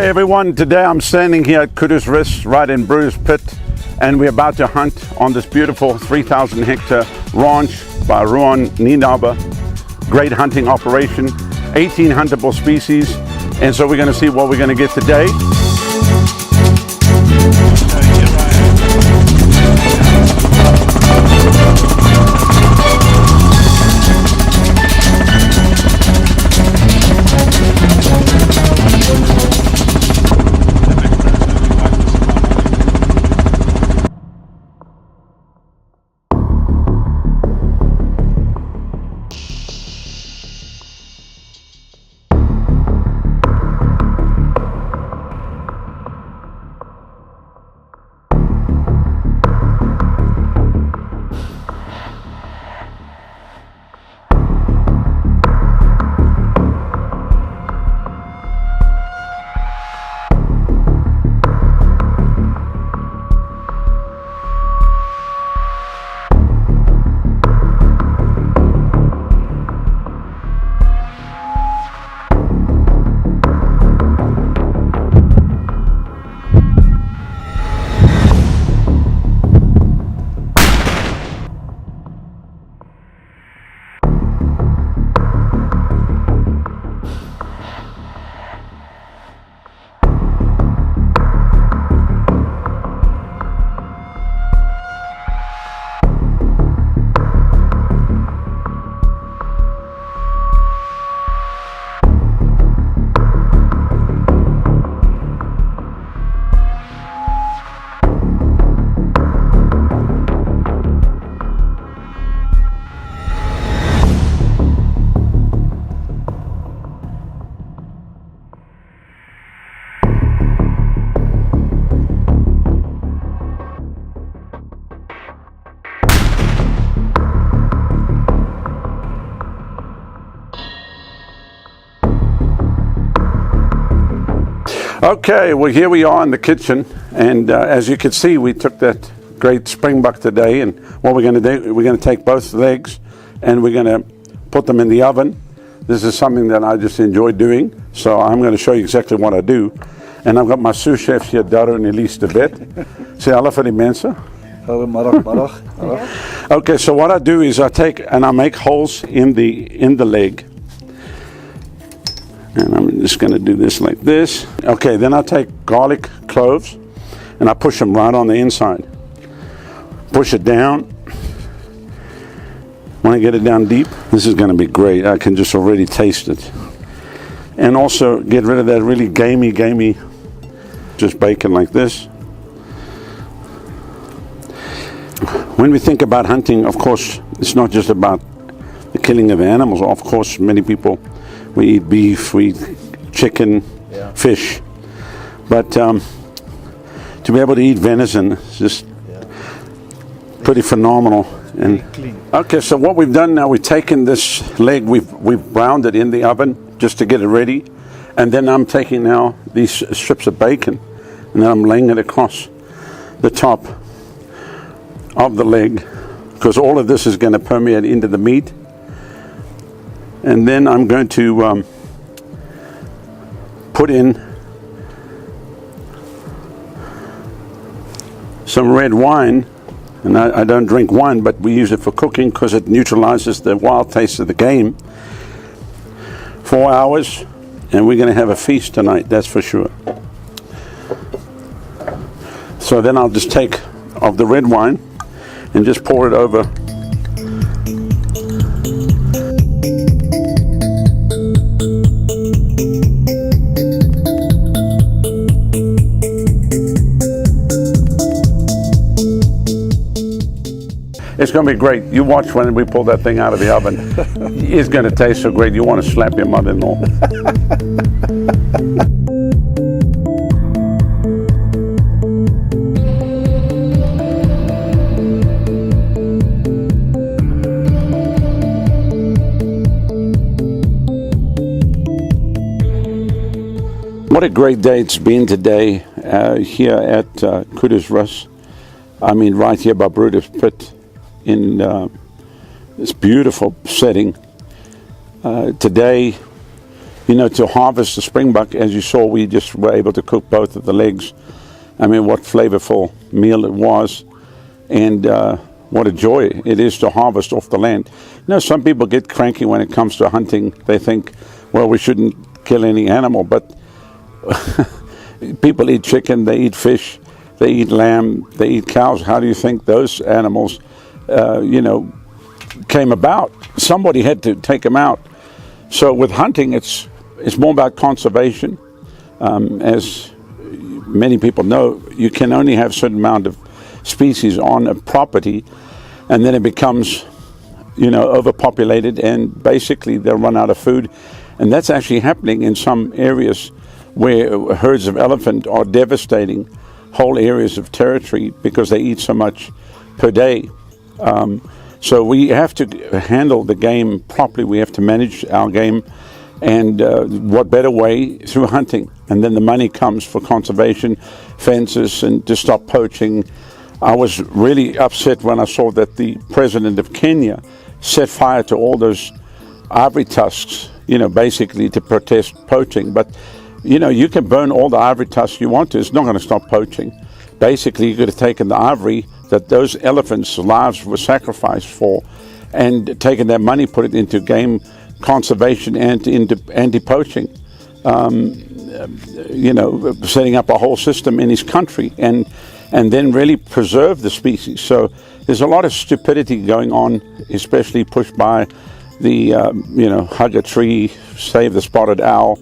Hi everyone, today I'm standing here at Kudus Ris right in Brewer's Pit, and we're about to hunt on this beautiful 3,000 hectare ranch by Ruan Nienaber. Great hunting operation, 18 huntable species, and so we're going to see what we're going to get today. Okay, well here we are in the kitchen, and as you can see, we took that great springbuck today, and what we're going to do, we're going to take both legs and we're going to put them in the oven. This is something that I just enjoy doing, so I'm going to show you exactly what I do. And I've got my sous chefs here, Daro and Elise de Wet. Say hallo vir die mense. Okay, so what I do is I take and I make holes in the leg. And I'm just going to do this like this. Okay, then I take garlic cloves and I push them right on the inside. Push it down. When I get it down deep, this is going to be great. I can just already taste it. And also get rid of that really gamey, just bacon like this. When we think about hunting, of course, it's not just about the killing of animals. Of course, many people, we eat beef, we eat chicken, fish, but to be able to eat venison is just pretty phenomenal. And okay, so what we've done now, we've taken this leg, we've browned it in the oven just to get it ready, and then I'm taking now these strips of bacon, and then I'm laying it across the top of the leg, because all of this is going to permeate into the meat. And then I'm going to put in some red wine, and I don't drink wine, but we use it for cooking because it neutralizes the wild taste of the game. 4 hours, and we're going to have a feast tonight, that's for sure. So then I'll just take of the red wine and just pour it over. It's going to be great. You watch when we pull that thing out of the oven. It's going to taste so great. You want to slap your mother-in-law. What a great day it's been today here at Kudus Ris. I mean, right here by Brewer's Pit in this beautiful setting. Today You know, to harvest the springbuck, as you saw, we just were able to cook both of the legs. I mean, what flavorful meal it was, and what a joy it is to harvest off the land. You know, some people get cranky when it comes to hunting. They think, well, we shouldn't kill any animal, but people eat chicken, they eat fish, they eat lamb, they eat cows. How do you think those animals, came about? Somebody had to take them out. So with hunting, it's more about conservation. As many people know, you can only have a certain amount of species on a property, and then it becomes, overpopulated, and basically they'll run out of food. And that's actually happening in some areas where herds of elephant are devastating whole areas of territory because they eat so much per day. So we have to handle the game properly. We have to manage our game, and what better way? Through hunting. And then the money comes for conservation, fences, and to stop poaching. I was really upset when I saw that the president of Kenya set fire to all those ivory tusks, basically to protest poaching. But, you can burn all the ivory tusks you want to. It's not going to stop poaching. Basically, you could have taken the ivory that those elephants' lives were sacrificed for and taken that money, put it into game conservation and into anti-poaching, setting up a whole system in his country and then really preserve the species. So there's a lot of stupidity going on, especially pushed by the, hug a tree, save the spotted owl.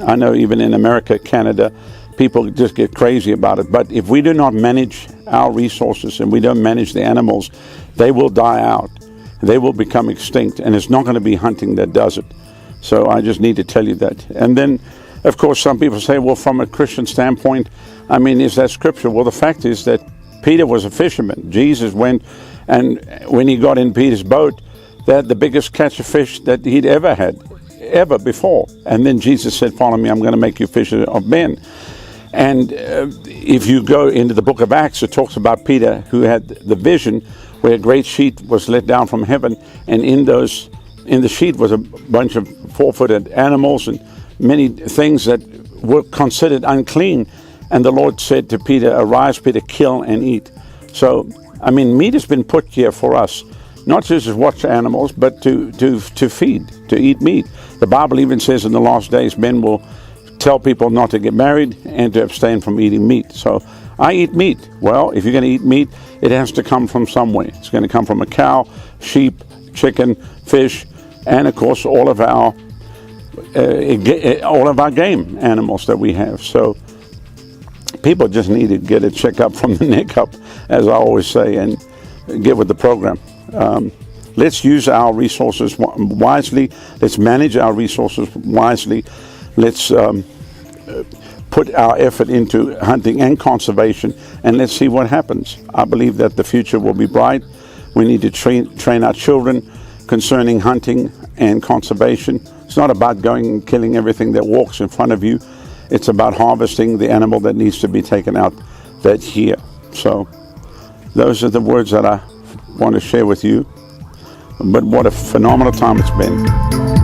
I know even in America, Canada, people just get crazy about it. But if we do not manage our resources and we don't manage the animals, they will die out. They will become extinct, and it's not going to be hunting that does it. So I just need to tell you that. And then, of course, some people say, well, from a Christian standpoint, is that scripture? Well, the fact is that Peter was a fisherman. Jesus went, and when he got in Peter's boat, they had the biggest catch of fish that he'd ever had, ever before. And then Jesus said, follow me, I'm going to make you fishers of men. And if you go into the book of Acts, it talks about Peter, who had the vision where a great sheet was let down from heaven, and in the sheet was a bunch of four-footed animals and many things that were considered unclean. And the Lord said to Peter, arise, Peter, kill and eat. So, meat has been put here for us, not just to watch animals, but to feed, to eat meat. The Bible even says in the last days, men will tell people not to get married and to abstain from eating meat. So I eat meat. Well, if you're going to eat meat, it has to come from somewhere. It's going to come from a cow, sheep, chicken, fish, and of course all of our game animals that we have. So people just need to get a checkup from the neck up, as I always say, and get with the program. Let's use our resources wisely. Let's manage our resources wisely. Let's put our effort into hunting and conservation, and let's see what happens. I believe that the future will be bright. We need to train our children concerning hunting and conservation. It's not about going and killing everything that walks in front of you. It's about harvesting the animal that needs to be taken out that year. So those are the words that I want to share with you. But what a phenomenal time it's been.